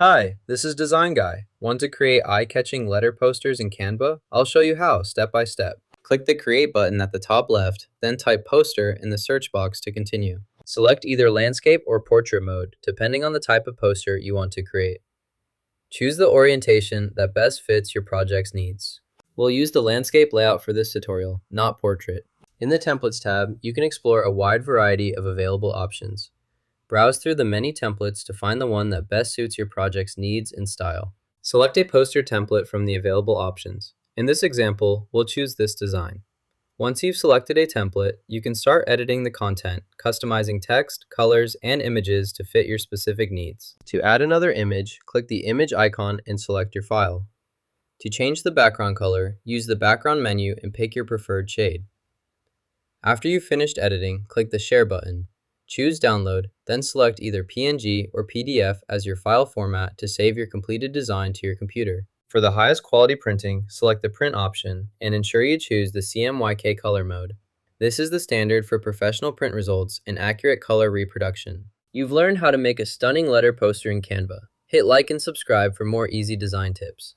Hi, this is Design Guy. Want to create eye-catching letter posters in Canva? I'll show you how, step by step. Click the Create button at the top left, then type Poster in the search box to continue. Select either Landscape or Portrait mode, depending on the type of poster you want to create. Choose the orientation that best fits your project's needs. We'll use the landscape layout for this tutorial, not portrait. In the Templates tab, you can explore a wide variety of available options. Browse through the many templates to find the one that best suits your project's needs and style. Select a poster template from the available options. In this example, we'll choose this design. Once you've selected a template, you can start editing the content, customizing text, colors, and images to fit your specific needs. To add another image, click the image icon and select your file. To change the background color, use the background menu and pick your preferred shade. After you've finished editing, click the Share button. Choose Download, then select either PNG or PDF as your file format to save your completed design to your computer. For the highest quality printing, select the Print option and ensure you choose the CMYK color mode. This is the standard for professional print results and accurate color reproduction. You've learned how to make a stunning letter poster in Canva. Hit like and subscribe for more easy design tips.